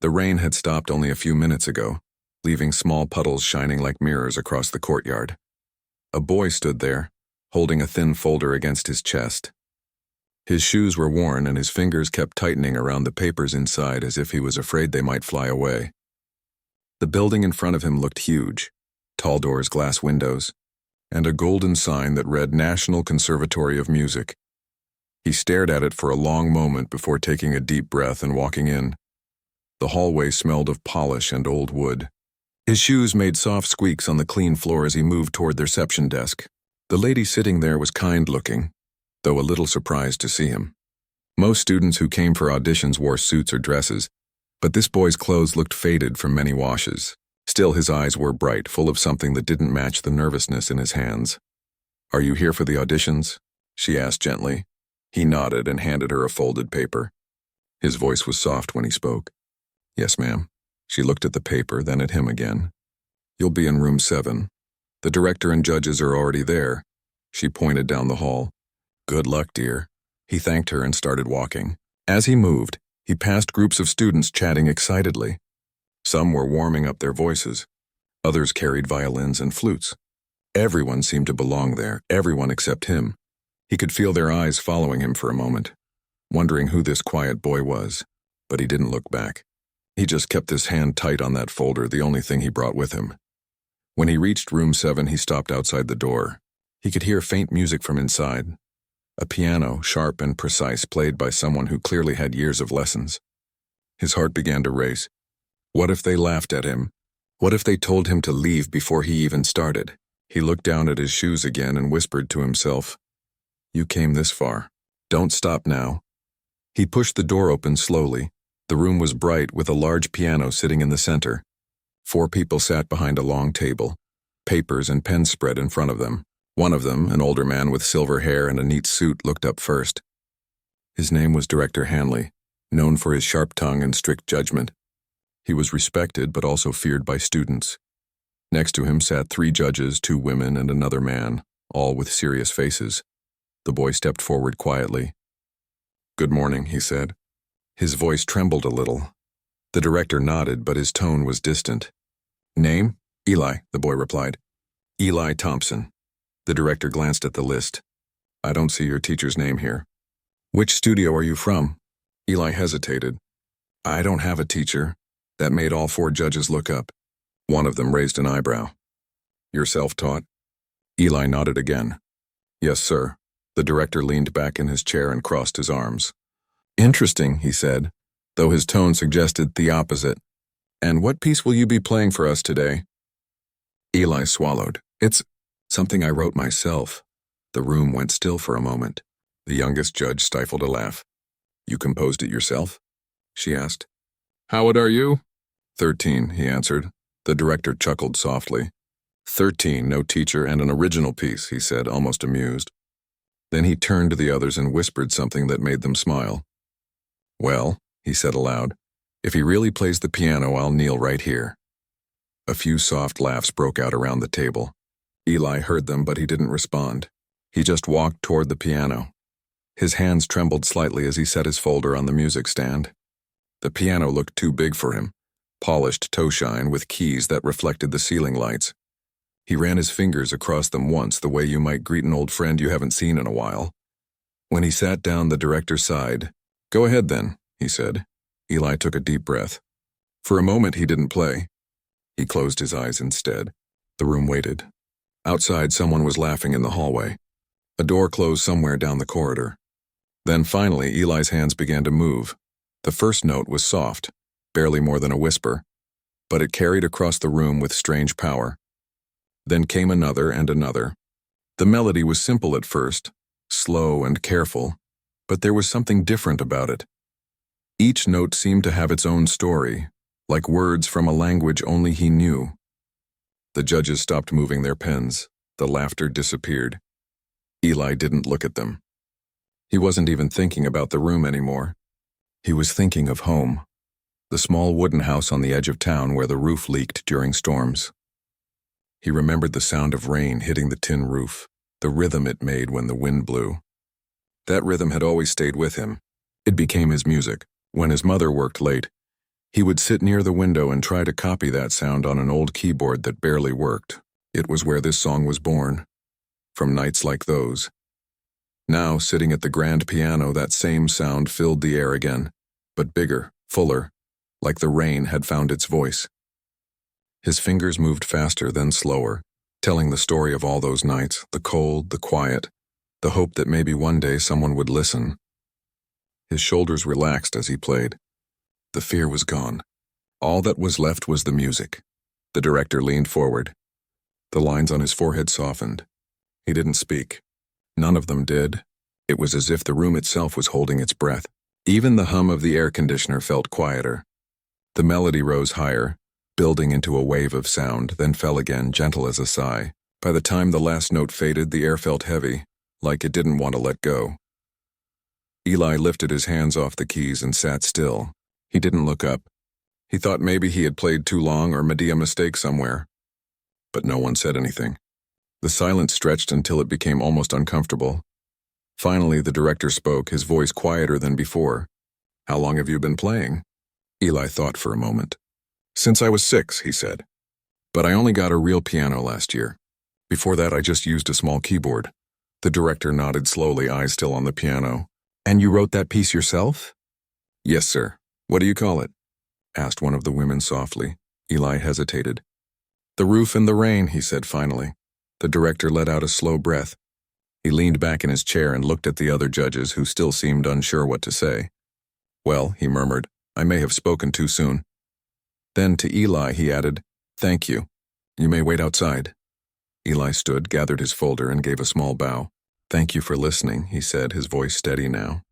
The rain had stopped only a few minutes ago, leaving small puddles shining like mirrors across the courtyard. A boy stood there, holding a thin folder against his chest. His shoes were worn and his fingers kept tightening around the papers inside as if he was afraid they might fly away. The building in front of him looked huge, tall doors, glass windows, and a golden sign that read National Conservatory of Music. He stared at it for a long moment before taking a deep breath and walking in. The hallway smelled of polish and old wood. His shoes made soft squeaks on the clean floor as he moved toward the reception desk. The lady sitting there was kind-looking, though a little surprised to see him. Most students who came for auditions wore suits or dresses, but this boy's clothes looked faded from many washes. Still, his eyes were bright, full of something that didn't match the nervousness in his hands. "Are you here for the auditions?" she asked gently. He nodded and handed her a folded paper. His voice was soft when he spoke. "Yes, ma'am." She looked at the paper, then at him again. "You'll be in room 7. The director and judges are already there." She pointed down the hall. "Good luck, dear." He thanked her and started walking. As he moved, he passed groups of students chatting excitedly. Some were warming up their voices. Others carried violins and flutes. Everyone seemed to belong there, everyone except him. He could feel their eyes following him for a moment, wondering who this quiet boy was, but he didn't look back. He just kept his hand tight on that folder, the only thing he brought with him. When he reached room 7, he stopped outside the door. He could hear faint music from inside. A piano, sharp and precise, played by someone who clearly had years of lessons. His heart began to race. What if they laughed at him? What if they told him to leave before he even started? He looked down at his shoes again and whispered to himself, "You came this far. Don't stop now." He pushed the door open slowly. The room was bright with a large piano sitting in the center. 4 people sat behind a long table, papers and pens spread in front of them. One of them, an older man with silver hair and a neat suit, looked up first. His name was Director Hanley, known for his sharp tongue and strict judgment. He was respected but also feared by students. Next to him sat 3 judges, 2 women and another man, all with serious faces. The boy stepped forward quietly. "Good morning," he said. His voice trembled a little. The director nodded, but his tone was distant. "Name?" "Eli," the boy replied. "Eli Thompson." The director glanced at the list. "I don't see your teacher's name here." "Which studio are you from?" Eli hesitated. "I don't have a teacher." That made all 4 judges look up. One of them raised an eyebrow. "You're self-taught?" Eli nodded again. "Yes, sir." The director leaned back in his chair and crossed his arms. "Interesting," he said, though his tone suggested the opposite. "And what piece will you be playing for us today?" Eli swallowed. "It's something I wrote myself." The room went still for a moment. The youngest judge stifled a laugh. "You composed it yourself?" she asked. "How old are you?" 13, he answered. The director chuckled softly. 13, no teacher, and an original piece, he said, almost amused. Then he turned to the others and whispered something that made them smile. "Well," he said aloud, "if he really plays the piano, I'll kneel right here." A few soft laughs broke out around the table. Eli heard them, but he didn't respond. He just walked toward the piano. His hands trembled slightly as he set his folder on the music stand. The piano looked too big for him, polished toe shine with keys that reflected the ceiling lights. He ran his fingers across them once, the way you might greet an old friend you haven't seen in a while. When he sat down, the director sighed. "Go ahead then," he said. Eli took a deep breath. For a moment he didn't play. He closed his eyes instead. The room waited. Outside, someone was laughing in the hallway. A door closed somewhere down the corridor. Then finally, Eli's hands began to move. The first note was soft, barely more than a whisper, but it carried across the room with strange power. Then came another and another. The melody was simple at first, slow and careful, but there was something different about it. Each note seemed to have its own story, like words from a language only he knew. The judges stopped moving their pens. The laughter disappeared. Eli didn't look at them. He wasn't even thinking about the room anymore. He was thinking of home, the small wooden house on the edge of town where the roof leaked during storms. He remembered the sound of rain hitting the tin roof, the rhythm it made when the wind blew. That rhythm had always stayed with him. It became his music. When his mother worked late, He would sit near the window and try to copy that sound on an old keyboard that barely worked. It was where this song was born, from nights like those. Now, sitting at the grand piano, that same sound filled the air again, but bigger, fuller, like the rain had found its voice. His fingers moved faster, then slower, telling the story of all those nights, the cold, the quiet, the hope that maybe one day someone would listen. His shoulders relaxed as he played. The fear was gone. All that was left was the music. The director leaned forward. The lines on his forehead softened. He didn't speak. None of them did. It was as if the room itself was holding its breath. Even the hum of the air conditioner felt quieter. The melody rose higher, building into a wave of sound, then fell again, gentle as a sigh. By the time the last note faded, the air felt heavy, like it didn't want to let go. Eli lifted his hands off the keys and sat still. He didn't look up. He thought maybe he had played too long or made a mistake somewhere. But no one said anything. The silence stretched until it became almost uncomfortable. Finally, the director spoke, his voice quieter than before. "How long have you been playing?" Eli thought for a moment. "Since I was 6, he said. But I only got a real piano last year. Before that, I just used a small keyboard." The director nodded slowly, eyes still on the piano. "And you wrote that piece yourself?" "Yes, sir. What do you call it?" asked one of the women softly. Eli hesitated. "The Roof and the Rain," he said finally. The director let out a slow breath. He leaned back in his chair and looked at the other judges, who still seemed unsure what to say. "Well," he murmured, "I may have spoken too soon." Then to Eli he added, "Thank you. You may wait outside." Eli stood, gathered his folder, and gave a small bow. "Thank you for listening," he said, his voice steady now.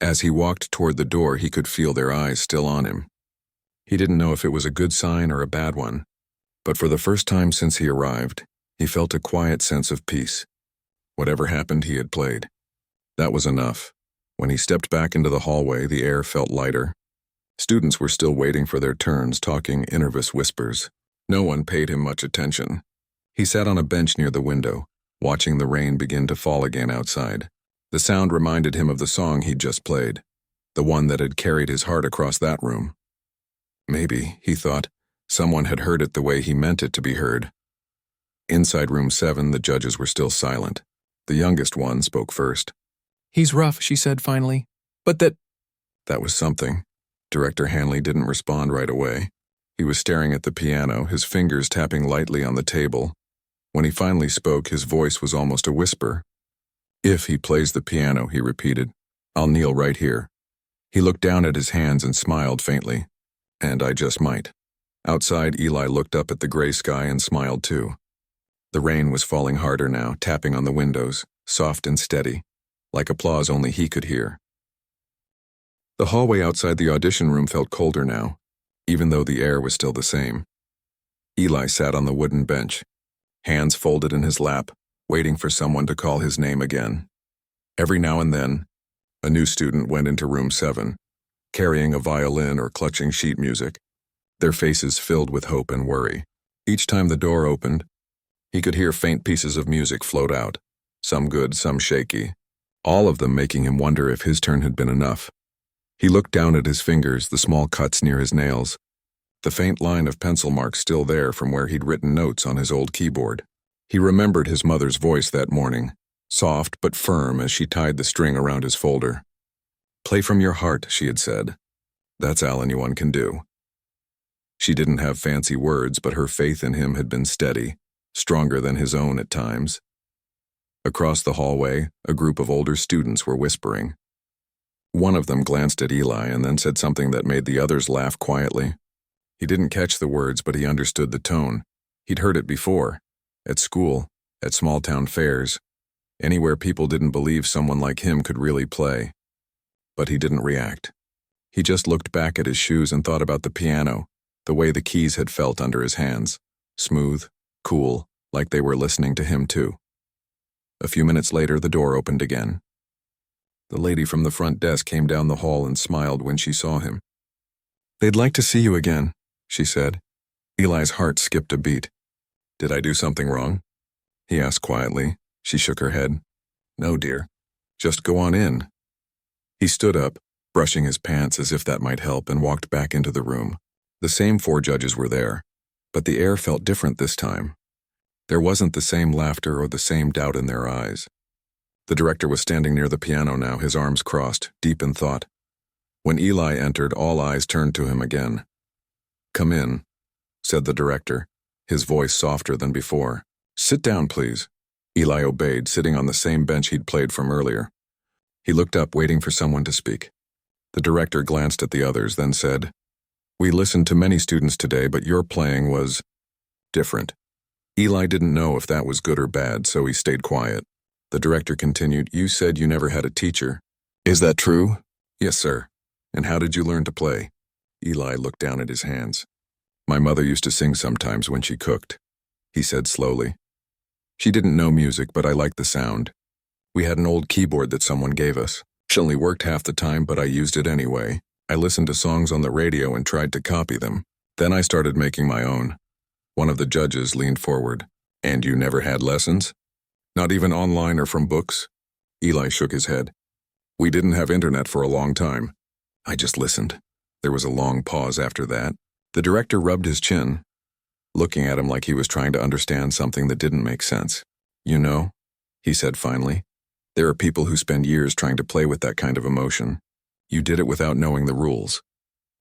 As he walked toward the door, he could feel their eyes still on him. He didn't know if it was a good sign or a bad one, but for the first time since he arrived, he felt a quiet sense of peace. Whatever happened, he had played. That was enough. When he stepped back into the hallway, the air felt lighter. Students were still waiting for their turns, talking in nervous whispers. No one paid him much attention. He sat on a bench near the window, watching the rain begin to fall again outside. The sound reminded him of the song he'd just played, the one that had carried his heart across that room. Maybe, he thought, someone had heard it the way he meant it to be heard. Inside room 7, the judges were still silent. The youngest one spoke first. "He's rough," she said finally. "But That was something. Director Hanley didn't respond right away. He was staring at the piano, his fingers tapping lightly on the table. When he finally spoke, his voice was almost a whisper. "If he plays the piano," he repeated, "I'll kneel right here." He looked down at his hands and smiled faintly. "And I just might." Outside, Eli looked up at the gray sky and smiled too. The rain was falling harder now, tapping on the windows, soft and steady, like applause only he could hear. The hallway outside the audition room felt colder now, even though the air was still the same. Eli sat on the wooden bench, hands folded in his lap, waiting for someone to call his name again. Every now and then, a new student went into room 7, carrying a violin or clutching sheet music, their faces filled with hope and worry. Each time the door opened, he could hear faint pieces of music float out, some good, some shaky, all of them making him wonder if his turn had been enough. He looked down at his fingers, the small cuts near his nails, the faint line of pencil marks still there from where he'd written notes on his old keyboard. He remembered his mother's voice that morning, soft but firm as she tied the string around his folder. "Play from your heart," she had said. "That's all anyone can do." She didn't have fancy words, but her faith in him had been steady, stronger than his own at times. Across the hallway, a group of older students were whispering. One of them glanced at Eli and then said something that made the others laugh quietly. He didn't catch the words, but he understood the tone. He'd heard it before. At school, at small-town fairs, anywhere people didn't believe someone like him could really play. But he didn't react. He just looked back at his shoes and thought about the piano, the way the keys had felt under his hands, smooth, cool, like they were listening to him too. A few minutes later, the door opened again. The lady from the front desk came down the hall and smiled when she saw him. "They'd like to see you again," she said. Eli's heart skipped a beat. "Did I do something wrong?" he asked quietly. She shook her head. "No, dear. Just go on in." He stood up, brushing his pants as if that might help, and walked back into the room. The same 4 judges were there, but the air felt different this time. There wasn't the same laughter or the same doubt in their eyes. The director was standing near the piano now, his arms crossed, deep in thought. When Eli entered, all eyes turned to him again. "Come in," said the director, his voice softer than before. "Sit down, please." Eli obeyed, sitting on the same bench he'd played from earlier. He looked up, waiting for someone to speak. The director glanced at the others, then said, "We listened to many students today, but your playing was different." Eli didn't know if that was good or bad, so he stayed quiet. The director continued, "You said you never had a teacher. Is that true?" "Yes, sir." "And how did you learn to play?" Eli looked down at his hands. "My mother used to sing sometimes when she cooked," he said slowly. "She didn't know music, but I liked the sound. We had an old keyboard that someone gave us. It only worked half the time, but I used it anyway. I listened to songs on the radio and tried to copy them. Then I started making my own." One of the judges leaned forward. "And you never had lessons? Not even online or from books?" Eli shook his head. "We didn't have internet for a long time. I just listened." There was a long pause after that. The director rubbed his chin, looking at him like he was trying to understand something that didn't make sense. "You know," he said finally, "there are people who spend years trying to play with that kind of emotion. You did it without knowing the rules."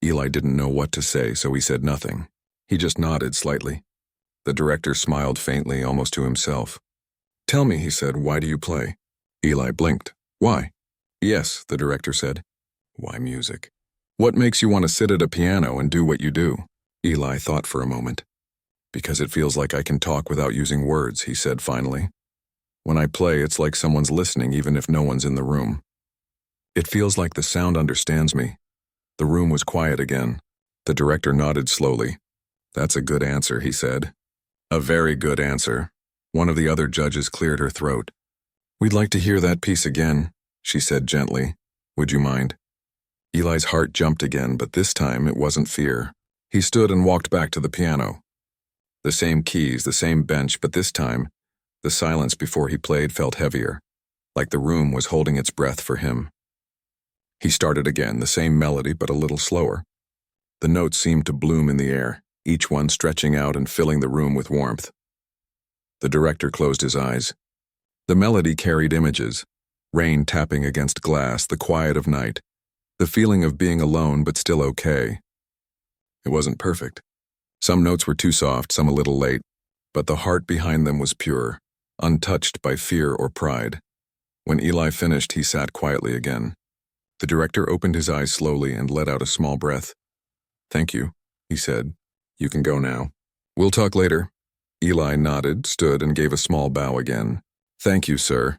Eli didn't know what to say, so he said nothing. He just nodded slightly. The director smiled faintly, almost to himself. "Tell me," he said, "why do you play?" Eli blinked. "Why?" "Yes," the director said. "Why music? What makes you want to sit at a piano and do what you do?" Eli thought for a moment. "Because it feels like I can talk without using words," he said finally. "When I play, it's like someone's listening even if no one's in the room. It feels like the sound understands me." The room was quiet again. The director nodded slowly. "That's a good answer," he said. "A very good answer." One of the other judges cleared her throat. "We'd like to hear that piece again," she said gently. "Would you mind?" Eli's heart jumped again, but this time it wasn't fear. He stood and walked back to the piano. The same keys, the same bench, but this time, the silence before he played felt heavier, like the room was holding its breath for him. He started again, the same melody but a little slower. The notes seemed to bloom in the air, each one stretching out and filling the room with warmth. The director closed his eyes. The melody carried images: rain tapping against glass, the quiet of night, the feeling of being alone but still okay. It wasn't perfect. Some notes were too soft, some a little late, but the heart behind them was pure, untouched by fear or pride. When Eli finished, he sat quietly again. The director opened his eyes slowly and let out a small breath. "Thank you," he said. "You can go now." "We'll talk later." Eli nodded, stood, and gave a small bow again. "Thank you, sir."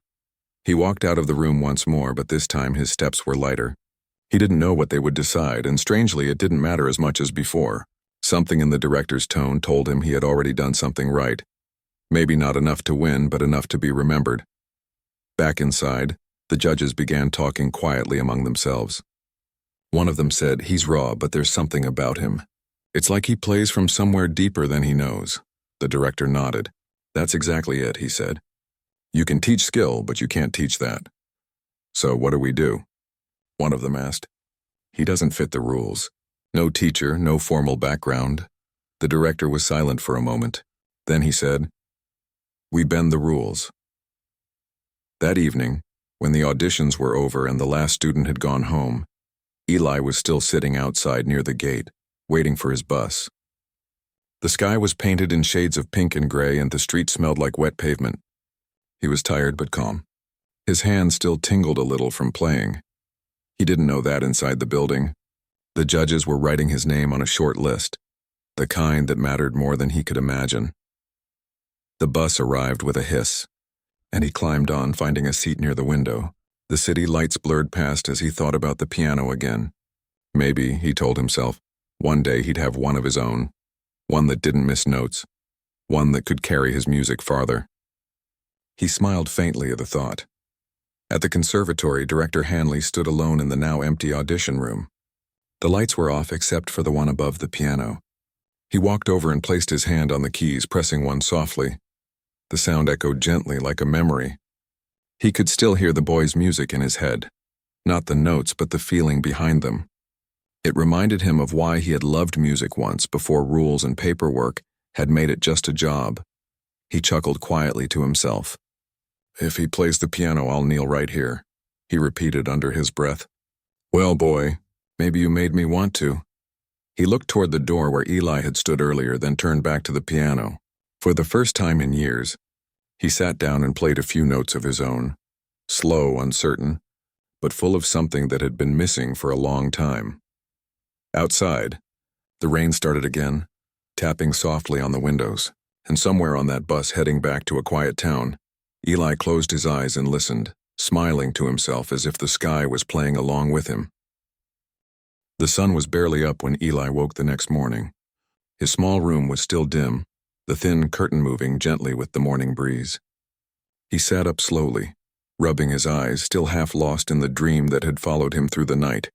He walked out of the room once more, but this time his steps were lighter. He didn't know what they would decide, and strangely it didn't matter as much as before. Something in the director's tone told him he had already done something right. Maybe not enough to win, but enough to be remembered. Back inside, the judges began talking quietly among themselves. One of them said, "He's raw, but there's something about him. It's like he plays from somewhere deeper than he knows." The director nodded. "That's exactly it," he said. "You can teach skill, but you can't teach that." "So what do we do?" one of them asked. "He doesn't fit the rules. No teacher, no formal background." The director was silent for a moment. Then he said, "We bend the rules." That evening, when the auditions were over and the last student had gone home, Eli was still sitting outside near the gate, waiting for his bus. The sky was painted in shades of pink and gray, and the street smelled like wet pavement. He was tired but calm. His hands still tingled a little from playing. He didn't know that inside the building. The judges were writing his name on a short list, the kind that mattered more than he could imagine. The bus arrived with a hiss, and he climbed on, finding a seat near the window. The city lights blurred past as he thought about the piano again. Maybe, he told himself, one day he'd have one of his own, one that didn't miss notes, one that could carry his music farther. He smiled faintly at the thought. At the conservatory, Director Hanley stood alone in the now empty audition room. The lights were off except for the one above the piano. He walked over and placed his hand on the keys, pressing one softly. The sound echoed gently like a memory. He could still hear the boy's music in his head. not the notes but the feeling behind them. It reminded him of why he had loved music once before rules and paperwork had made it just a job. He chuckled quietly to himself. "If he plays the piano, I'll kneel right here," he repeated under his breath. "Well, boy, maybe you made me want to." He looked toward the door where Eli had stood earlier, then turned back to the piano. For the first time in years, he sat down and played a few notes of his own, slow, uncertain, but full of something that had been missing for a long time. Outside, the rain started again, tapping softly on the windows, and somewhere on that bus heading back to a quiet town, Eli closed his eyes and listened, smiling to himself as if the sky was playing along with him. The sun was barely up when Eli woke the next morning. His small room was still dim, the thin curtain moving gently with the morning breeze. He sat up slowly, rubbing his eyes, still half lost in the dream that had followed him through the night.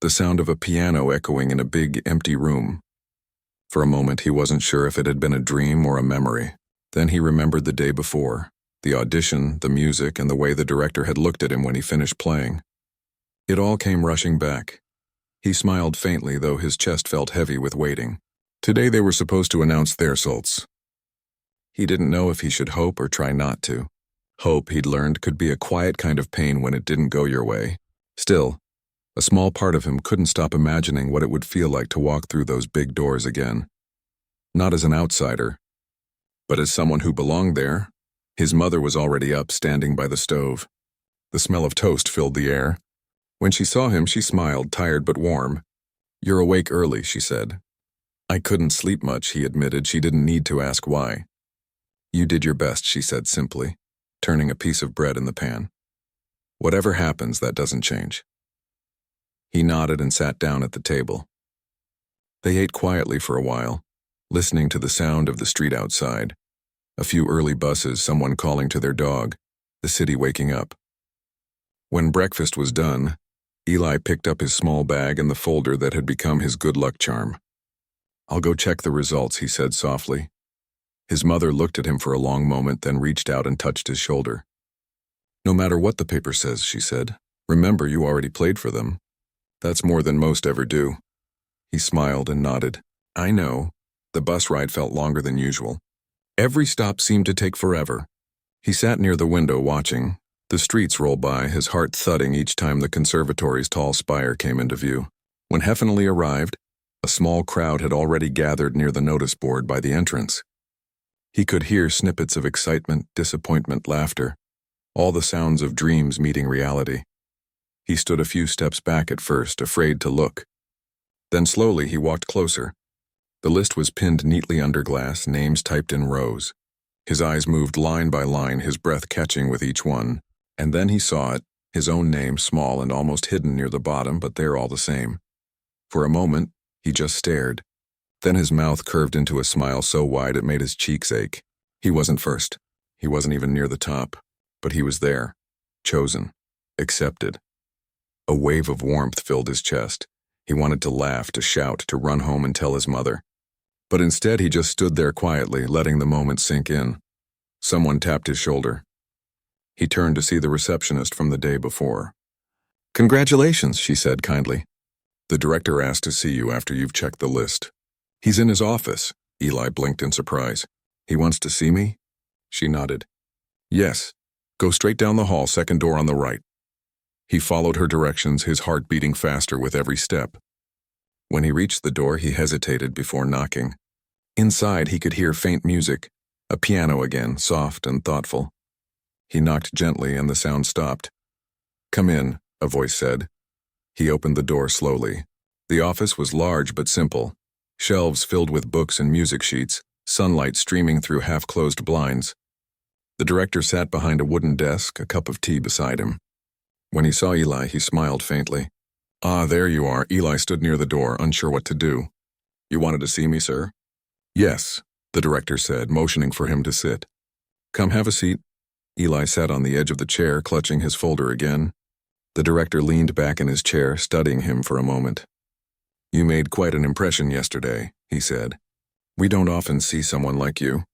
The sound of a piano echoing in a big, empty room. For a moment he wasn't sure if it had been a dream or a memory. Then he remembered the day before, the audition, the music, and the way the director had looked at him when he finished playing. It all came rushing back. He smiled faintly, though his chest felt heavy with waiting. Today they were supposed to announce their results. He didn't know if he should hope or try not to. Hope, he'd learned, could be a quiet kind of pain when it didn't go your way. Still, a small part of him couldn't stop imagining what it would feel like to walk through those big doors again. Not as an outsider, but as someone who belonged there. His mother was already up, standing by the stove. The smell of toast filled the air. When she saw him, she smiled, tired but warm. "You're awake early," she said. "I couldn't sleep much," he admitted. She didn't need to ask why. "You did your best," she said simply, turning a piece of bread in the pan. "Whatever happens, that doesn't change." He nodded and sat down at the table. They ate quietly for a while, listening to the sound of the street outside. A few early buses, someone calling to their dog, the city waking up. When breakfast was done, Eli picked up his small bag and the folder that had become his good luck charm. "I'll go check the results," he said softly. His mother looked at him for a long moment, then reached out and touched his shoulder. "No matter what the paper says," she said, "remember you already played for them. That's more than most ever do." He smiled and nodded. "I know." The bus ride felt longer than usual. Every stop seemed to take forever. He sat near the window watching the streets roll by, his heart thudding each time the conservatory's tall spire came into view. When Heffenly arrived, a small crowd had already gathered near the notice board by the entrance. He could hear snippets of excitement, disappointment, laughter, all the sounds of dreams meeting reality. He stood a few steps back at first, afraid to look. Then slowly he walked closer. The list was pinned neatly under glass, names typed in rows. His eyes moved line by line, his breath catching with each one. And then he saw it, his own name, small and almost hidden near the bottom, but there all the same. For a moment, he just stared. Then his mouth curved into a smile so wide it made his cheeks ache. He wasn't first. He wasn't even near the top. But he was there. Chosen. Accepted. A wave of warmth filled his chest. He wanted to laugh, to shout, to run home and tell his mother. But instead he just stood there quietly, letting the moment sink in. Someone tapped his shoulder. He turned to see the receptionist from the day before. "Congratulations," she said kindly. "The director asked to see you after you've checked the list." "He's in his office." Eli blinked in surprise. "He wants to see me?" She nodded. "Yes. Go straight down the hall, second door on the right." He followed her directions, his heart beating faster with every step. When he reached the door, he hesitated before knocking. Inside, he could hear faint music, a piano again, soft and thoughtful. He knocked gently and the sound stopped. "Come in," a voice said. He opened the door slowly. The office was large but simple. Shelves filled with books and music sheets, sunlight streaming through half-closed blinds. The director sat behind a wooden desk, a cup of tea beside him. When he saw Eli, he smiled faintly. "Ah, there you are." Eli stood near the door, unsure what to do. "You wanted to see me, sir?" "Yes," the director said, motioning for him to sit. "Come, have a seat." Eli sat on the edge of the chair, clutching his folder again. The director leaned back in his chair, studying him for a moment. "You made quite an impression yesterday," he said. "We don't often see someone like you."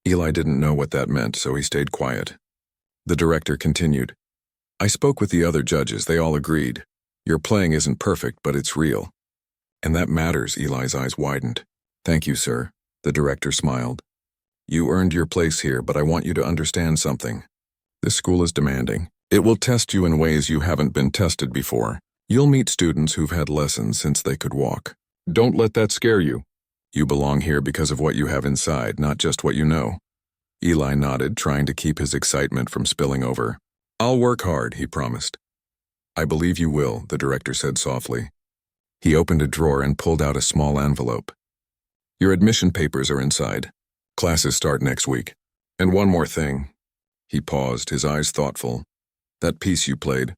Eli didn't know what that meant, so he stayed quiet. The director continued. I spoke with the other judges. They all agreed. Your playing isn't perfect, but it's real. And that matters, Eli's eyes widened. Thank you, sir. The director smiled. You earned your place here, but I want you to understand something. This school is demanding. It will test you in ways you haven't been tested before. You'll meet students who've had lessons since they could walk. Don't let that scare you. You belong here because of what you have inside, not just what you know. Eli nodded, trying to keep his excitement from spilling over. I'll work hard, he promised. I believe you will, the director said softly. He opened a drawer and pulled out a small envelope. Your admission papers are inside. Classes start next week. And one more thing. He paused, his eyes thoughtful. That piece you played,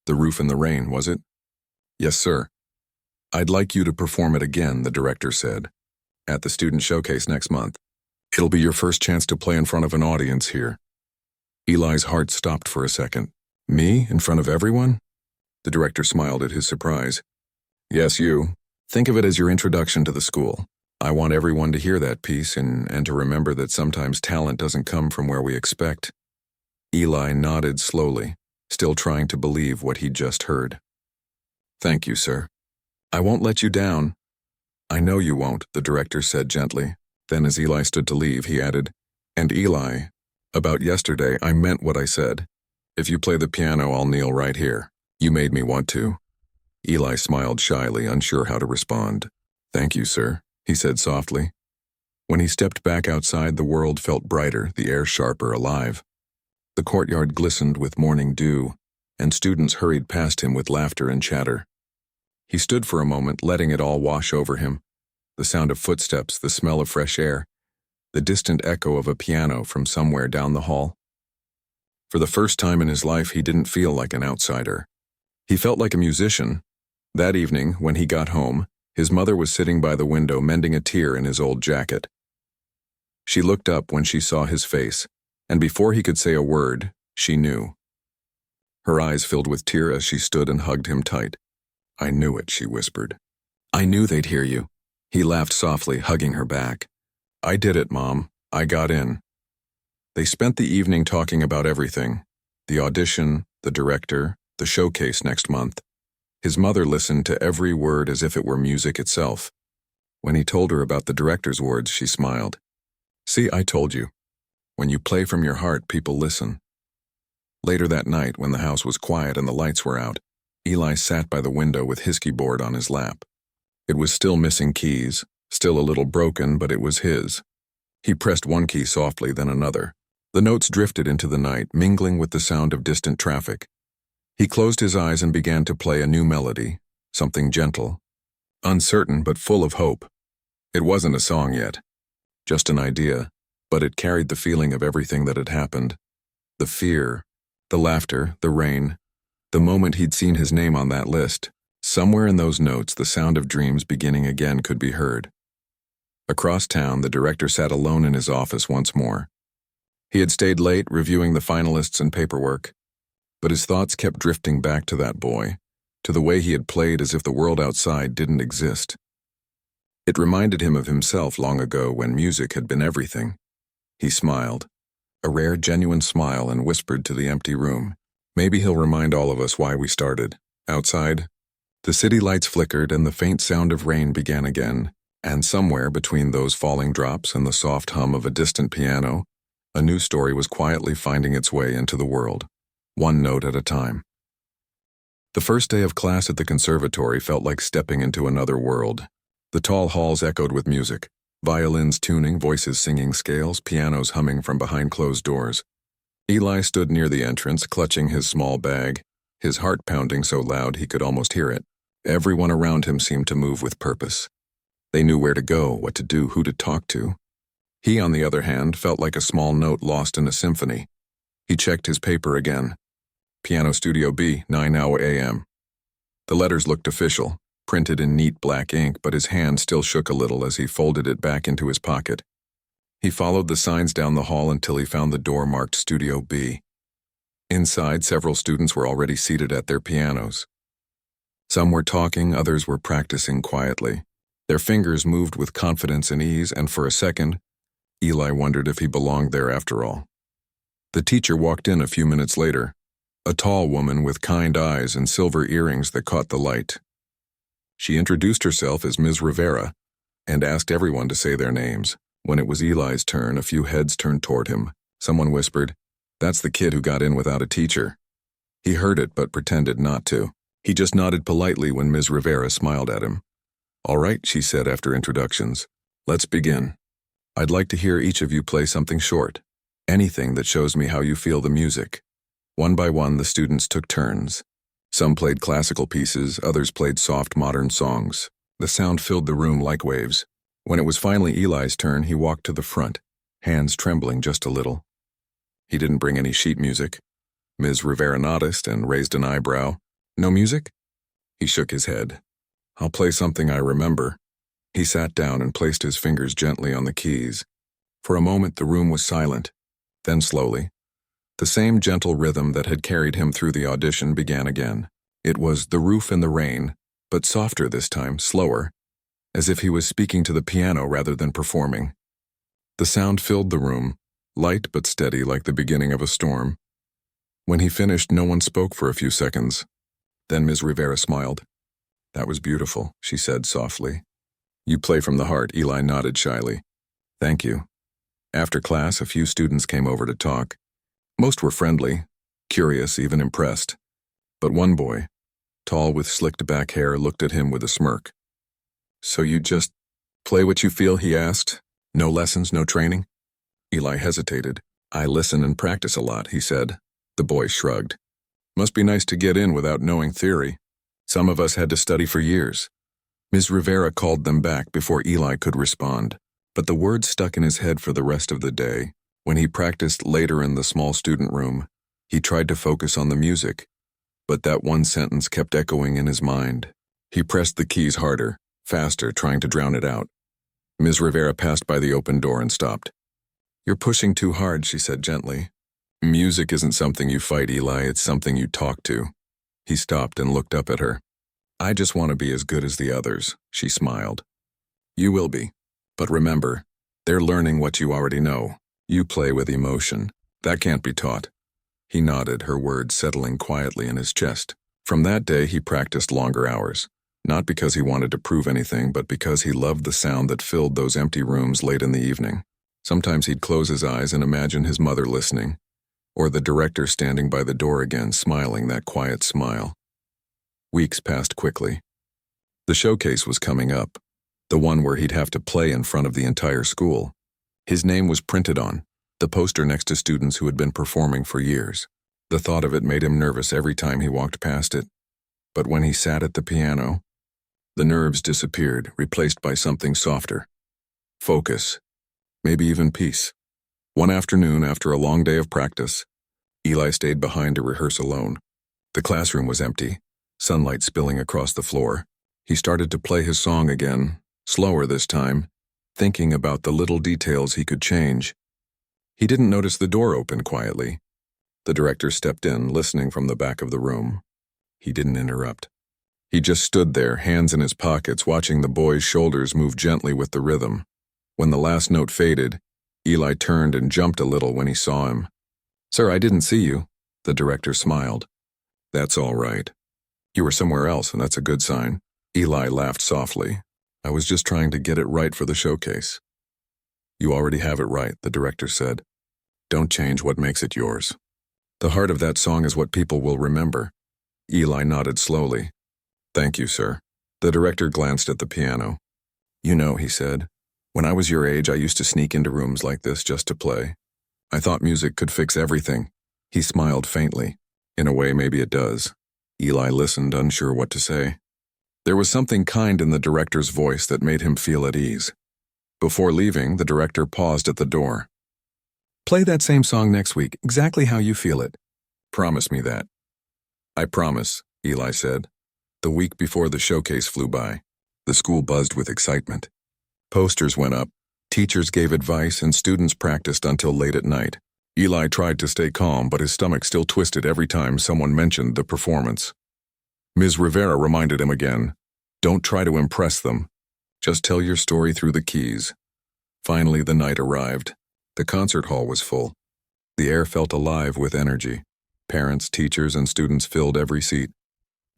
The Roof in the Rain, was it? Yes, sir. I'd like you to perform it again, the director said, at the student showcase next month. It'll be your first chance to play in front of an audience here. Eli's heart stopped for a second. Me, in front of everyone? The director smiled at his surprise. Yes, you. Think of it as your introduction to the school. I want everyone to hear that piece and to remember that sometimes talent doesn't come from where we expect. Eli nodded slowly, still trying to believe what he'd just heard. Thank you, sir. I won't let you down. I know you won't, the director said gently. Then as Eli stood to leave, he added, And Eli, about yesterday, I meant what I said. If you play the piano, I'll kneel right here. You made me want to. Eli smiled shyly, unsure how to respond. Thank you, sir, he said softly. When he stepped back outside, the world felt brighter, the air sharper, alive. The courtyard glistened with morning dew, and students hurried past him with laughter and chatter. He stood for a moment, letting it all wash over him. The sound of footsteps, the smell of fresh air, the distant echo of a piano from somewhere down the hall. For the first time in his life, he didn't feel like an outsider. He felt like a musician. That evening, when he got home, his mother was sitting by the window mending a tear in his old jacket. She looked up when she saw his face, and before he could say a word, she knew. Her eyes filled with tears as she stood and hugged him tight. I knew it, she whispered. I knew they'd hear you. He laughed softly, hugging her back. I did it, Mom. I got in. They spent the evening talking about everything. The audition, the director, the showcase next month. His mother listened to every word as if it were music itself. When he told her about the director's words, she smiled. See, I told you. When you play from your heart, people listen. Later that night, when the house was quiet and the lights were out, Eli sat by the window with his keyboard on his lap. It was still missing keys, still a little broken, but it was his. He pressed one key softly, then another. The notes drifted into the night, mingling with the sound of distant traffic. He closed his eyes and began to play a new melody, something gentle, uncertain but full of hope. It wasn't a song yet, just an idea, but it carried the feeling of everything that had happened. The fear, the laughter, the rain, the moment he'd seen his name on that list. Somewhere in those notes, the sound of dreams beginning again could be heard. Across town, the director sat alone in his office once more. He had stayed late, reviewing the finalists and paperwork, but his thoughts kept drifting back to that boy, to the way he had played as if the world outside didn't exist. It reminded him of himself long ago when music had been everything. He smiled, a rare, genuine smile, and whispered to the empty room, Maybe he'll remind all of us why we started. Outside, the city lights flickered and the faint sound of rain began again, and somewhere between those falling drops and the soft hum of a distant piano, a new story was quietly finding its way into the world, one note at a time. The first day of class at the conservatory felt like stepping into another world. The tall halls echoed with music, violins tuning, voices singing scales, pianos humming from behind closed doors. Eli stood near the entrance, clutching his small bag, his heart pounding so loud he could almost hear it. Everyone around him seemed to move with purpose. They knew where to go, what to do, who to talk to. He, on the other hand, felt like a small note lost in a symphony. He checked his paper again. Piano Studio B, 9 a.m. The letters looked official, printed in neat black ink, but his hand still shook a little as he folded it back into his pocket. He followed the signs down the hall until he found the door marked Studio B. Inside, several students were already seated at their pianos. Some were talking, others were practicing quietly. Their fingers moved with confidence and ease, and for a second, Eli wondered if he belonged there after all. The teacher walked in a few minutes later. a tall woman with kind eyes and silver earrings that caught the light. She introduced herself as Ms. Rivera and asked everyone to say their names. When it was Eli's turn, a few heads turned toward him. Someone whispered, "That's the kid who got in without a teacher." He heard it but pretended not to. He just nodded politely when Ms. Rivera smiled at him. "All right," she said after introductions. "Let's begin. I'd like to hear each of you play something short. Anything that shows me how you feel the music." One by one, the students took turns. Some played classical pieces, others played soft modern songs. The sound filled the room like waves. When it was finally Eli's turn, he walked to the front, hands trembling just a little. He didn't bring any sheet music. Ms. Rivera noticed and raised an eyebrow. "No music?" He shook his head. "I'll play something I remember." He sat down and placed his fingers gently on the keys. For a moment, the room was silent. Then slowly, the same gentle rhythm that had carried him through the audition began again. It was "The Roof in the Rain," but softer this time, slower, as if he was speaking to the piano rather than performing. The sound filled the room, light but steady like the beginning of a storm. When he finished, no one spoke for a few seconds. Then Ms. Rivera smiled. "That was beautiful," she said softly. "You play from the heart," Eli nodded shyly. "Thank you." After class, a few students came over to talk. Most were friendly, curious, even impressed. But one boy, tall with slicked back hair, looked at him with a smirk. "So you just play what you feel?" he asked. "No lessons, no training?" Eli hesitated. "I listen and practice a lot," he said. The boy shrugged. "Must be nice to get in without knowing theory. Some of us had to study for years." Ms. Rivera called them back before Eli could respond, but the words stuck in his head for the rest of the day. When he practiced later in the small student room, he tried to focus on the music, but that one sentence kept echoing in his mind. He pressed the keys harder, faster, trying to drown it out. Ms. Rivera passed by the open door and stopped. "You're pushing too hard," she said gently. "Music isn't something you fight, Eli, it's something you talk to." He stopped and looked up at her. "I just want to be as good as the others," she smiled. "You will be. But remember, they're learning what you already know. You play with emotion. That can't be taught." He nodded, her words settling quietly in his chest. From that day, he practiced longer hours. Not because he wanted to prove anything, but because he loved the sound that filled those empty rooms late in the evening. Sometimes he'd close his eyes and imagine his mother listening, or the director standing by the door again, smiling that quiet smile. Weeks passed quickly. The showcase was coming up, the one where he'd have to play in front of the entire school. His name was printed on the poster next to students who had been performing for years. The thought of it made him nervous every time he walked past it. But when he sat at the piano, the nerves disappeared, replaced by something softer. Focus. Maybe even peace. One afternoon, after a long day of practice, Eli stayed behind to rehearse alone. The classroom was empty, sunlight spilling across the floor. He started to play his song again, slower this time, thinking about the little details he could change. He didn't notice the door open quietly. The director stepped in, listening from the back of the room. He didn't interrupt. He just stood there, hands in his pockets, watching the boy's shoulders move gently with the rhythm. When the last note faded, Eli turned and jumped a little when he saw him. "Sir, I didn't see you." The director smiled. "That's all right. You were somewhere else, and that's a good sign." Eli laughed softly. "I was just trying to get it right for the showcase." "You already have it right," the director said. "Don't change what makes it yours. The heart of that song is what people will remember." Eli nodded slowly. "Thank you, sir." The director glanced at the piano. "You know," he said, "when I was your age, I used to sneak into rooms like this just to play. I thought music could fix everything." He smiled faintly. "In a way, maybe it does." Eli listened, unsure what to say. There was something kind in the director's voice that made him feel at ease. Before leaving, the director paused at the door. "Play that same song next week, exactly how you feel it. Promise me that." "I promise," Eli said. The week before the showcase flew by. The school buzzed with excitement. Posters went up, teachers gave advice, and students practiced until late at night. Eli tried to stay calm, but his stomach still twisted every time someone mentioned the performance. Ms. Rivera reminded him again, "Don't try to impress them. Just tell your story through the keys." Finally, the night arrived. The concert hall was full. The air felt alive with energy. Parents, teachers, and students filled every seat.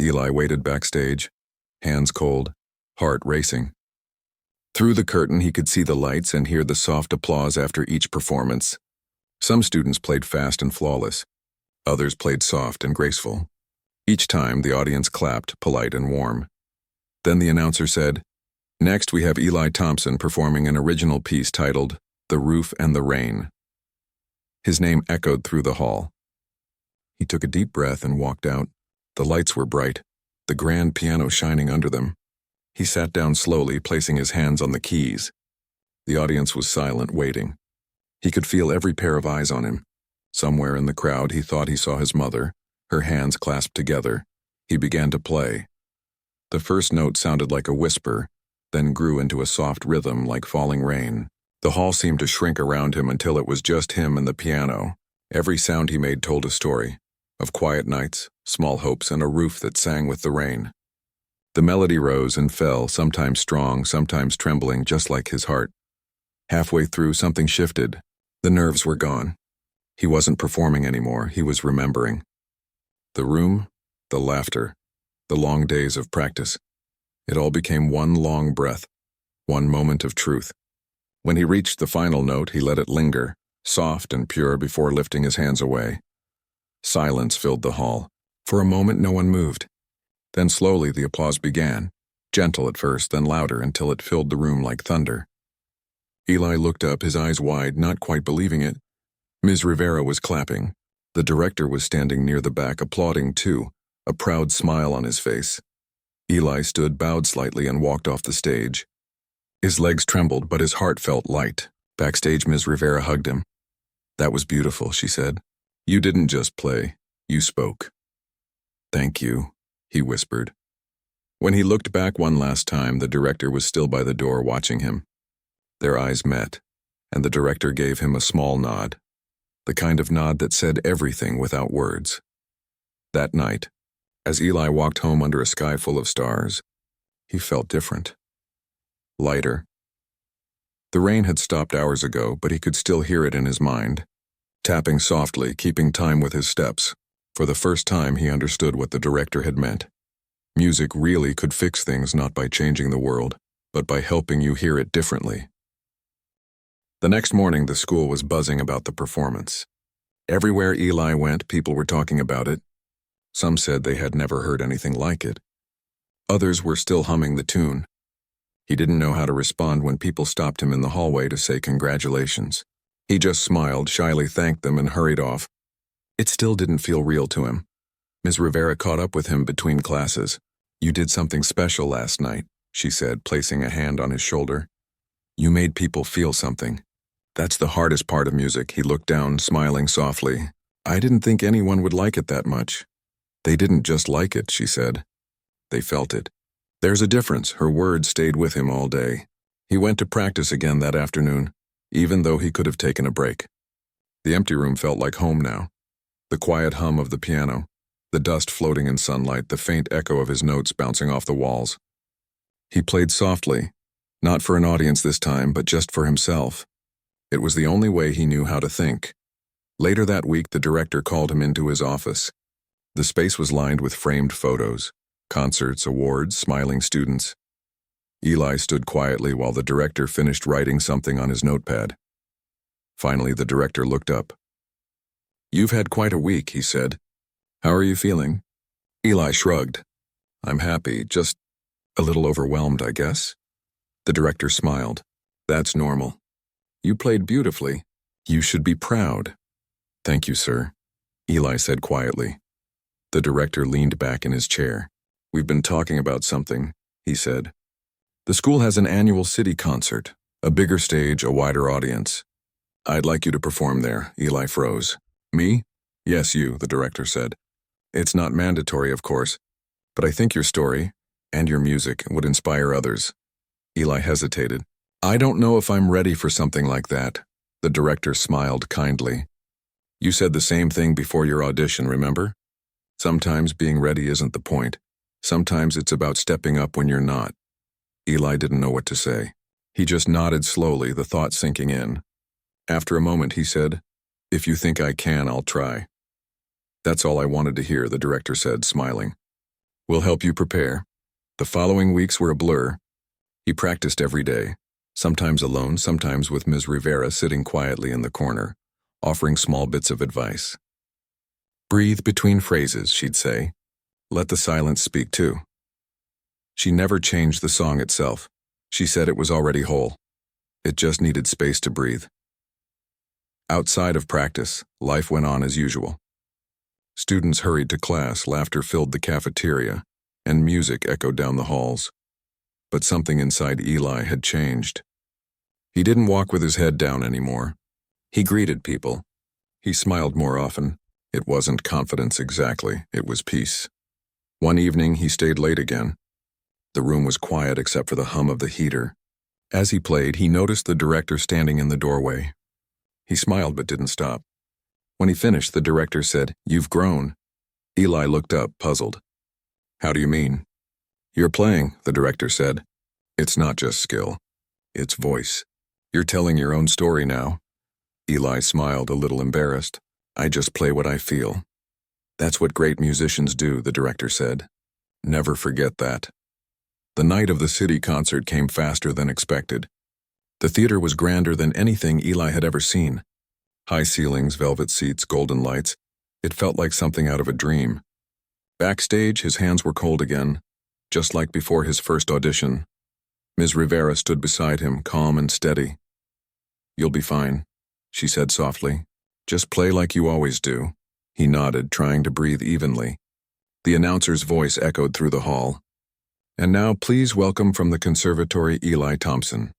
Eli waited backstage, hands cold, heart racing. Through the curtain, he could see the lights and hear the soft applause after each performance. Some students played fast and flawless. Others played soft and graceful. Each time, the audience clapped, polite and warm. Then the announcer said, "Next, we have Eli Thompson performing an original piece titled, 'The Roof and the Rain.'" His name echoed through the hall. He took a deep breath and walked out. The lights were bright, the grand piano shining under them. He sat down slowly, placing his hands on the keys. The audience was silent, waiting. He could feel every pair of eyes on him. Somewhere in the crowd, he thought he saw his mother, her hands clasped together. He began to play. The first note sounded like a whisper, then grew into a soft rhythm like falling rain. The hall seemed to shrink around him until it was just him and the piano. Every sound he made told a story, of quiet nights, small hopes, and a roof that sang with the rain. The melody rose and fell, sometimes strong, sometimes trembling, just like his heart. Halfway through, something shifted. The nerves were gone. He wasn't performing anymore, he was remembering. The room, the laughter, the long days of practice. It all became one long breath, one moment of truth. When he reached the final note, he let it linger, soft and pure, before lifting his hands away. Silence filled the hall. For a moment, no one moved. Then slowly the applause began, gentle at first, then louder until it filled the room like thunder. Eli looked up, his eyes wide, not quite believing it. Ms. Rivera was clapping. The director was standing near the back, applauding too, a proud smile on his face. Eli stood, bowed slightly, and walked off the stage. His legs trembled, but his heart felt light. Backstage, Ms. Rivera hugged him. "That was beautiful," she said. "You didn't just play, you spoke." "Thank you," he whispered. When he looked back one last time, the director was still by the door watching him. Their eyes met, and the director gave him a small nod, the kind of nod that said everything without words. That night, as Eli walked home under a sky full of stars, he felt different. Lighter. The rain had stopped hours ago, but he could still hear it in his mind, tapping softly, keeping time with his steps. For the first time, he understood what the director had meant. Music really could fix things, not by changing the world, but by helping you hear it differently. The next morning, the school was buzzing about the performance. Everywhere Eli went, people were talking about it. Some said they had never heard anything like it. Others were still humming the tune. He didn't know how to respond when people stopped him in the hallway to say congratulations. He just smiled, shyly thanked them, and hurried off. It still didn't feel real to him. Ms. Rivera caught up with him between classes. "You did something special last night," she said, placing a hand on his shoulder. "You made people feel something. That's the hardest part of music." He looked down, smiling softly. "I didn't think anyone would like it that much." "They didn't just like it," she said. "They felt it." There's a difference. Her words stayed with him all day. He went to practice again that afternoon, even though he could have taken a break. The empty room felt like home now. The quiet hum of the piano, the dust floating in sunlight, the faint echo of his notes bouncing off the walls. He played softly, not for an audience this time, but just for himself. It was the only way he knew how to think. Later that week, the director called him into his office. The space was lined with framed photos, concerts, awards, smiling students. Eli stood quietly while the director finished writing something on his notepad. Finally, the director looked up. "You've had quite a week," he said. "How are you feeling?" Eli shrugged. "I'm happy, just a little overwhelmed, I guess." The director smiled. "That's normal. You played beautifully. You should be proud." "Thank you, sir," Eli said quietly. The director leaned back in his chair. "We've been talking about something," he said. "The school has an annual city concert, a bigger stage, a wider audience. I'd like you to perform there." Eli froze. "Me?" "Yes, you," the director said. "It's not mandatory, of course, but I think your story, and your music, would inspire others." Eli hesitated. "I don't know if I'm ready for something like that." The director smiled kindly. "You said the same thing before your audition, remember? Sometimes being ready isn't the point. Sometimes it's about stepping up when you're not." Eli didn't know what to say. He just nodded slowly, the thought sinking in. After a moment, he said, "If you think I can, I'll try." That's all I wanted to hear, the director said, smiling. We'll help you prepare. The following weeks were a blur. He practiced every day, sometimes alone, sometimes with Ms. Rivera sitting quietly in the corner, offering small bits of advice. Breathe between phrases, she'd say. Let the silence speak too. She never changed the song itself. She said it was already whole. It just needed space to breathe. Outside of practice, life went on as usual. Students hurried to class, laughter filled the cafeteria, and music echoed down the halls. But something inside Eli had changed. He didn't walk with his head down anymore. He greeted people. He smiled more often. It wasn't confidence exactly, it was peace. One evening, he stayed late again. The room was quiet except for the hum of the heater. As he played, he noticed the director standing in the doorway. He smiled but didn't stop. When he finished, the director said, "You've grown." Eli looked up, puzzled. "How do you mean?" "You're playing," the director said. "It's not just skill. It's voice. You're telling your own story now." Eli smiled, a little embarrassed. "I just play what I feel." "That's what great musicians do," the director said. "Never forget that." The night of the city concert came faster than expected. The theater was grander than anything Eli had ever seen. High ceilings, velvet seats, golden lights. It felt like something out of a dream. Backstage, his hands were cold again, just like before his first audition. Ms. Rivera stood beside him, calm and steady. "You'll be fine," she said softly. "Just play like you always do." He nodded, trying to breathe evenly. The announcer's voice echoed through the hall. "And now please welcome from the conservatory Eli Thompson."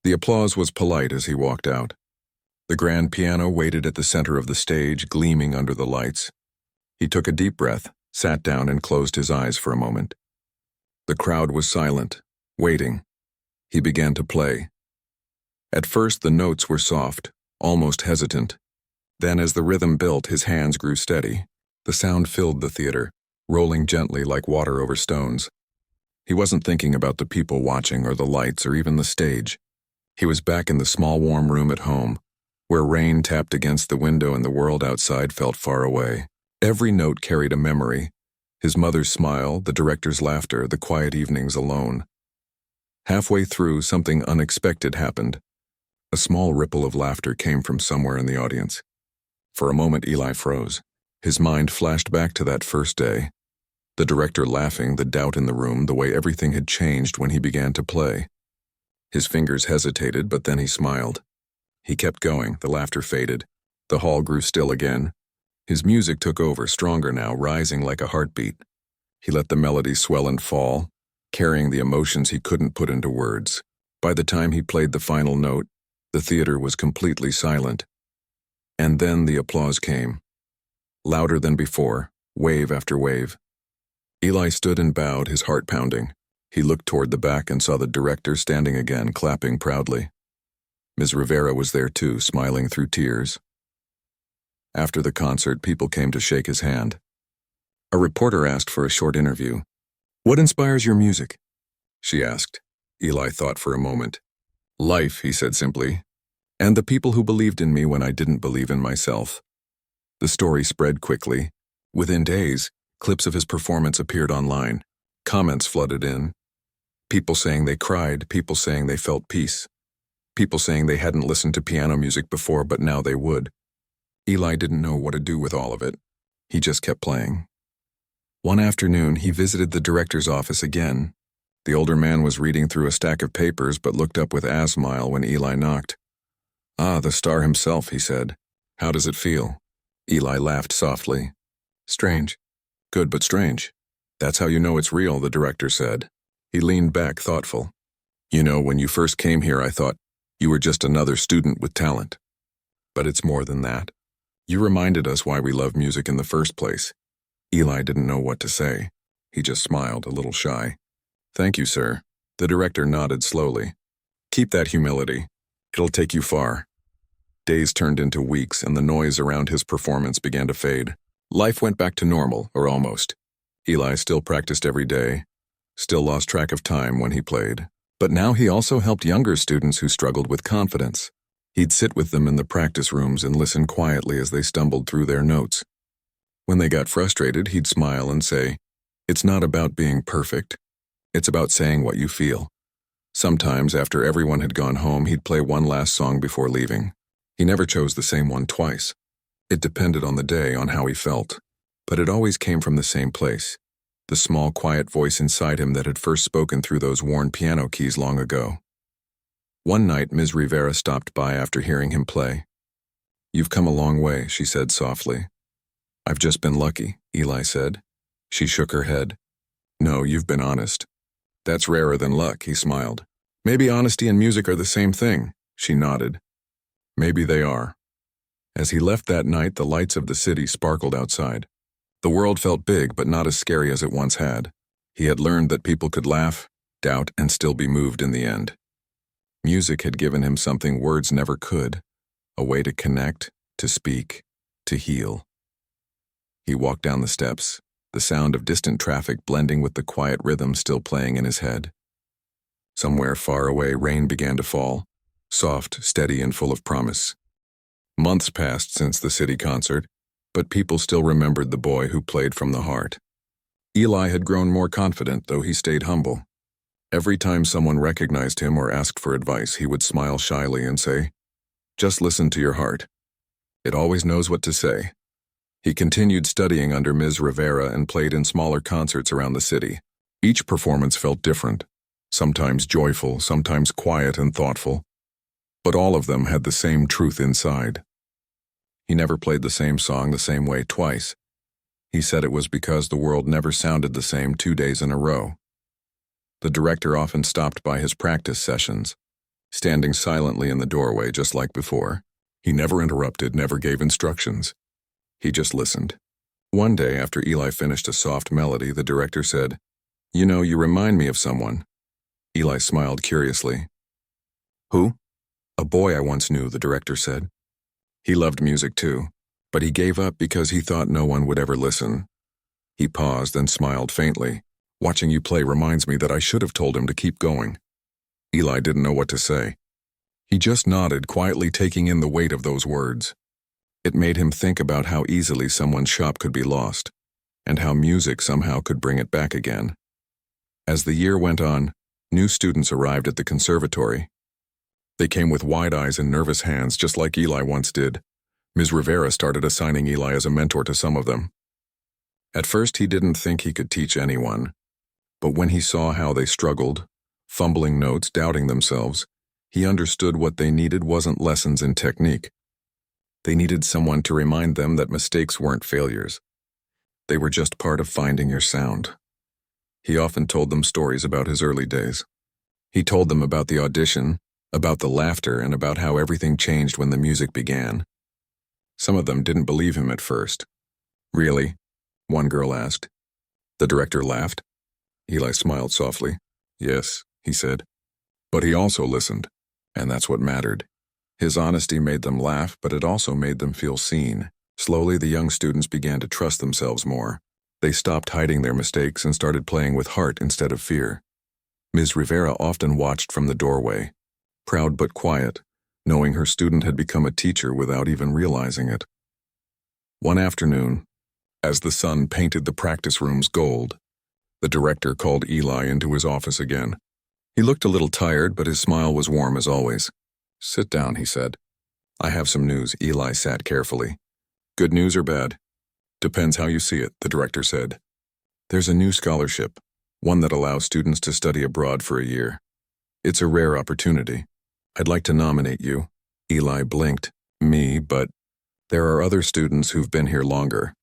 The applause was polite as he walked out. The grand piano waited at the center of the stage, gleaming under the lights. He took a deep breath, sat down and closed his eyes for a moment. The crowd was silent, waiting. He began to play. At first the notes were soft, almost hesitant. Then as the rhythm built, his hands grew steady. The sound filled the theater, rolling gently like water over stones. He wasn't thinking about the people watching or the lights or even the stage. He was back in the small warm room at home, where rain tapped against the window and the world outside felt far away. Every note carried a memory. His mother's smile, the director's laughter, the quiet evenings alone. Halfway through, something unexpected happened. A small ripple of laughter came from somewhere in the audience. For a moment, Eli froze. His mind flashed back to that first day. The director laughing, the doubt in the room, the way everything had changed when he began to play. His fingers hesitated, but then he smiled. He kept going, the laughter faded. The hall grew still again. His music took over, stronger now, rising like a heartbeat. He let the melody swell and fall, carrying the emotions he couldn't put into words. By the time he played the final note, the theater was completely silent. And then the applause came. Louder than before, wave after wave. Eli stood and bowed, his heart pounding. He looked toward the back and saw the director standing again, clapping proudly. Ms. Rivera was there too, smiling through tears. After the concert, people came to shake his hand. A reporter asked for a short interview. "What inspires your music?" she asked. Eli thought for a moment. "Life," he said simply, "and the people who believed in me when I didn't believe in myself." The story spread quickly. Within days, clips of his performance appeared online. Comments flooded in. People saying they cried, people saying they felt peace. People saying they hadn't listened to piano music before, but now they would. Eli didn't know what to do with all of it. He just kept playing. One afternoon, he visited the director's office again. The older man was reading through a stack of papers, but looked up with a smile when Eli knocked. "Ah, the star himself," he said. "How does it feel?" Eli laughed softly. "Strange. Good, but strange." "That's how you know it's real," the director said. He leaned back, thoughtful. "You know, when you first came here, I thought you were just another student with talent. But it's more than that. You reminded us why we love music in the first place." Eli didn't know what to say. He just smiled, a little shy. "Thank you, sir." The director nodded slowly. "Keep that humility. It'll take you far." Days turned into weeks, and the noise around his performance began to fade. Life went back to normal, or almost. Eli still practiced every day, still lost track of time when he played. But now he also helped younger students who struggled with confidence. He'd sit with them in the practice rooms and listen quietly as they stumbled through their notes. When they got frustrated, he'd smile and say, "It's not about being perfect. It's about saying what you feel." Sometimes, after everyone had gone home, he'd play one last song before leaving. He never chose the same one twice. It depended on the day, on how he felt. But it always came from the same place, the small, quiet voice inside him that had first spoken through those worn piano keys long ago. One night, Ms. Rivera stopped by after hearing him play. "You've come a long way," she said softly. "I've just been lucky," Eli said. She shook her head. "No, you've been honest." "That's rarer than luck," he smiled. "Maybe honesty and music are the same thing," she nodded. "Maybe they are." As he left that night, the lights of the city sparkled outside. The world felt big, but not as scary as it once had. He had learned that people could laugh, doubt, and still be moved in the end. Music had given him something words never could, a way to connect, to speak, to heal. He walked down the steps, the sound of distant traffic blending with the quiet rhythm still playing in his head. Somewhere far away, rain began to fall, soft, steady, and full of promise. Months passed since the city concert, but people still remembered the boy who played from the heart. Eli had grown more confident, though he stayed humble. Every time someone recognized him or asked for advice, he would smile shyly and say, "Just listen to your heart. It always knows what to say." He continued studying under Ms. Rivera and played in smaller concerts around the city. Each performance felt different, sometimes joyful, sometimes quiet and thoughtful, but all of them had the same truth inside. He never played the same song the same way twice. He said it was because the world never sounded the same 2 days in a row. The director often stopped by his practice sessions, standing silently in the doorway just like before. He never interrupted, never gave instructions. He just listened. One day, after Eli finished a soft melody, the director said, "You know, you remind me of someone." Eli smiled curiously. "Who?" "A boy I once knew," the director said. "He loved music too, but he gave up because he thought no one would ever listen." He paused and smiled faintly. "Watching you play reminds me that I should have told him to keep going." Eli didn't know what to say. He just nodded, quietly taking in the weight of those words. It made him think about how easily someone's shop could be lost, and how music somehow could bring it back again. As the year went on, new students arrived at the conservatory. They came with wide eyes and nervous hands, just like Eli once did. Ms. Rivera started assigning Eli as a mentor to some of them. At first, he didn't think he could teach anyone, but when he saw how they struggled, fumbling notes, doubting themselves, he understood what they needed wasn't lessons in technique. They needed someone to remind them that mistakes weren't failures. They were just part of finding your sound. He often told them stories about his early days. He told them about the audition, about the laughter, and about how everything changed when the music began. Some of them didn't believe him at first. "Really?" one girl asked. The director laughed. Eli smiled softly. "Yes," he said. But he also listened, and that's what mattered. His honesty made them laugh, but it also made them feel seen. Slowly, the young students began to trust themselves more. They stopped hiding their mistakes and started playing with heart instead of fear. Ms. Rivera often watched from the doorway, proud but quiet, knowing her student had become a teacher without even realizing it. One afternoon, as the sun painted the practice rooms gold, the director called Eli into his office again. He looked a little tired, but his smile was warm as always. "Sit down," he said. "I have some news." Eli sat carefully. "Good news or bad?" "Depends how you see it," the director said. "There's a new scholarship, one that allows students to study abroad for a year. It's a rare opportunity. I'd like to nominate you." Eli blinked. "Me, but there are other students who've been here longer."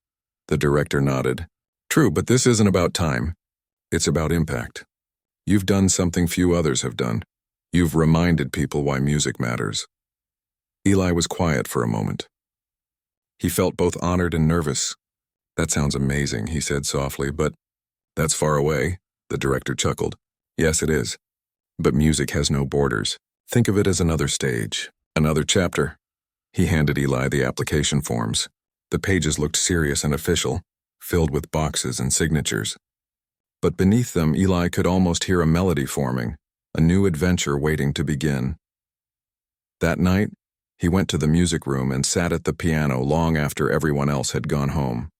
The director nodded. "True, but this isn't about time. It's about impact. You've done something few others have done. You've reminded people why music matters." Eli was quiet for a moment. He felt both honored and nervous. "That sounds amazing," he said softly, "but that's far away." The director chuckled. "Yes, it is. But music has no borders. Think of it as another stage, another chapter." He handed Eli the application forms. The pages looked serious and official, filled with boxes and signatures. But beneath them, Eli could almost hear a melody forming, a new adventure waiting to begin. That night, he went to the music room and sat at the piano long after everyone else had gone home.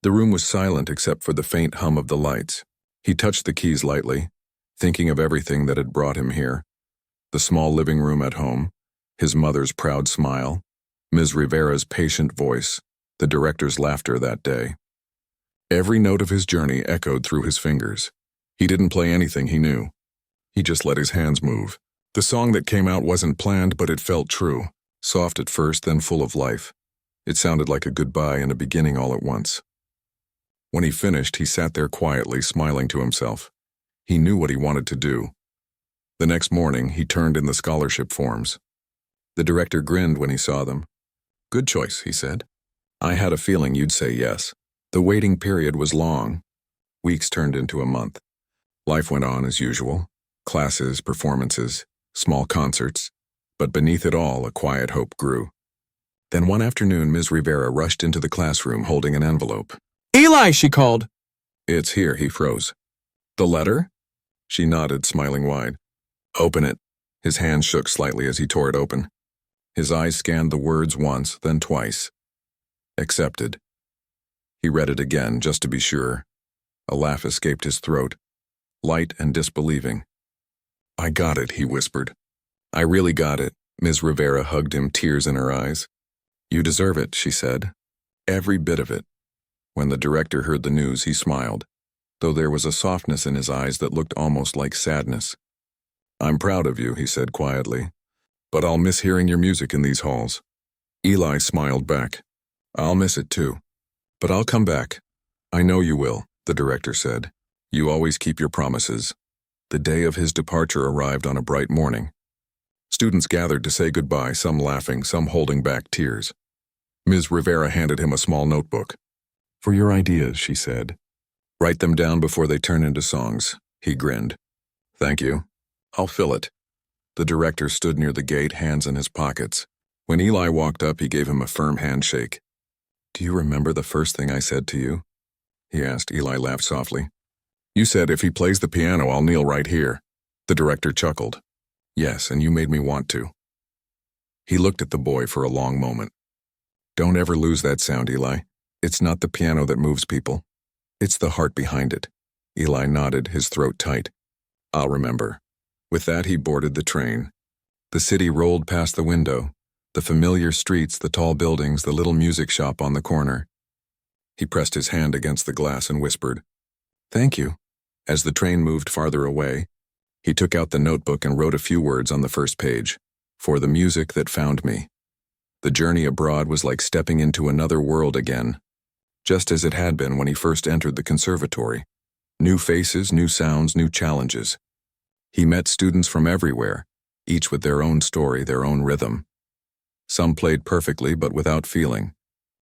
The room was silent except for the faint hum of the lights. He touched the keys lightly, thinking of everything that had brought him here. The small living room at home, his mother's proud smile, Ms. Rivera's patient voice, the director's laughter that day. Every note of his journey echoed through his fingers. He didn't play anything he knew. He just let his hands move. The song that came out wasn't planned, but it felt true, soft at first, then full of life. It sounded like a goodbye and a beginning all at once. When he finished, he sat there quietly, smiling to himself. He knew what he wanted to do. The next morning, he turned in the scholarship forms. The director grinned when he saw them. "Good choice," he said. "I had a feeling you'd say yes." The waiting period was long. Weeks turned into a month. Life went on as usual. Classes, performances, small concerts. But beneath it all, a quiet hope grew. Then one afternoon, Ms. Rivera rushed into the classroom holding an envelope. "Eli," she called. "It's here," he froze. "The letter?" She nodded, smiling wide. "Open it." His hand shook slightly as he tore it open. His eyes scanned the words once, then twice. Accepted. He read it again, just to be sure. A laugh escaped his throat, light and disbelieving. "I got it," he whispered. "I really got it." Ms. Rivera hugged him, tears in her eyes. "You deserve it," she said. "Every bit of it." When the director heard the news, he smiled, though there was a softness in his eyes that looked almost like sadness. "I'm proud of you," he said quietly, "but I'll miss hearing your music in these halls." Eli smiled back. "I'll miss it too. But I'll come back." "I know you will," the director said. "You always keep your promises." The day of his departure arrived on a bright morning. Students gathered to say goodbye, some laughing, some holding back tears. Ms. Rivera handed him a small notebook. "For your ideas," she said. "Write them down before they turn into songs." He grinned. "Thank you. I'll fill it." The director stood near the gate, hands in his pockets. When Eli walked up, he gave him a firm handshake. "Do you remember the first thing I said to you?" he asked. Eli laughed softly. "You said if he plays the piano, I'll kneel right here." The director chuckled. "Yes, and you made me want to." He looked at the boy for a long moment. "Don't ever lose that sound, Eli. It's not the piano that moves people. It's the heart behind it." Eli nodded, his throat tight. "I'll remember." With that, he boarded the train. The city rolled past the window, the familiar streets, the tall buildings, the little music shop on the corner. He pressed his hand against the glass and whispered, "Thank you." As the train moved farther away, he took out the notebook and wrote a few words on the first page. "For the music that found me." The journey abroad was like stepping into another world again, just as it had been when he first entered the conservatory. New faces, new sounds, new challenges. He met students from everywhere, each with their own story, their own rhythm. Some played perfectly but without feeling.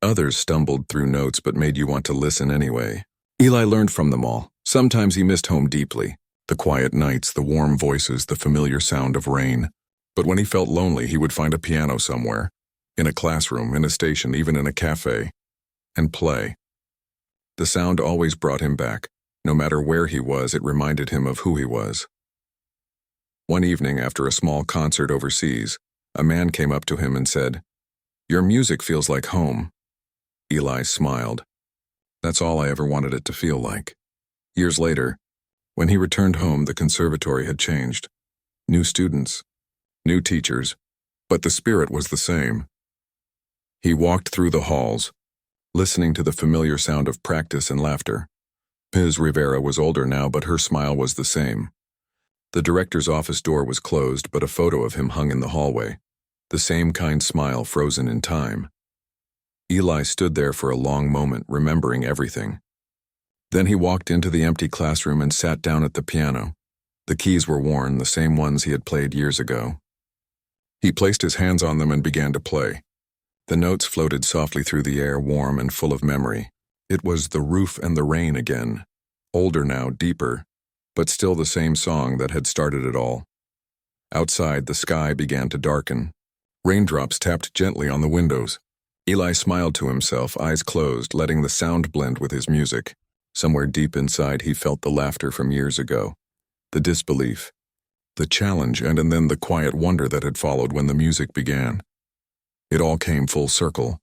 Others stumbled through notes but made you want to listen anyway. Eli learned from them all. Sometimes he missed home deeply. The quiet nights, the warm voices, the familiar sound of rain. But when he felt lonely, he would find a piano somewhere, in a classroom, in a station, even in a cafe, and play. The sound always brought him back. No matter where he was, it reminded him of who he was. One evening, after a small concert overseas, a man came up to him and said, "Your music feels like home." Eli smiled. That's all I ever wanted it to feel like. Years later, when he returned home, the conservatory had changed. New students, new teachers, but the spirit was the same. He walked through the halls, listening to the familiar sound of practice and laughter. Ms. Rivera was older now, but her smile was the same. The director's office door was closed, but a photo of him hung in the hallway. The same kind smile frozen in time. Eli stood there for a long moment, remembering everything. Then he walked into the empty classroom and sat down at the piano. The keys were worn, the same ones he had played years ago. He placed his hands on them and began to play. The notes floated softly through the air, warm and full of memory. It was the roof and the rain again, older now, deeper, but still the same song that had started it all. Outside, the sky began to darken. Raindrops tapped gently on the windows. Eli smiled to himself, eyes closed, letting the sound blend with his music. Somewhere deep inside, he felt the laughter from years ago, the disbelief, the challenge, and then the quiet wonder that had followed when the music began. It all came full circle.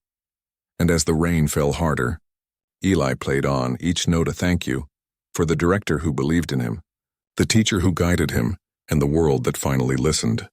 And as the rain fell harder, Eli played on, each note a thank you, for the director who believed in him, the teacher who guided him, and the world that finally listened.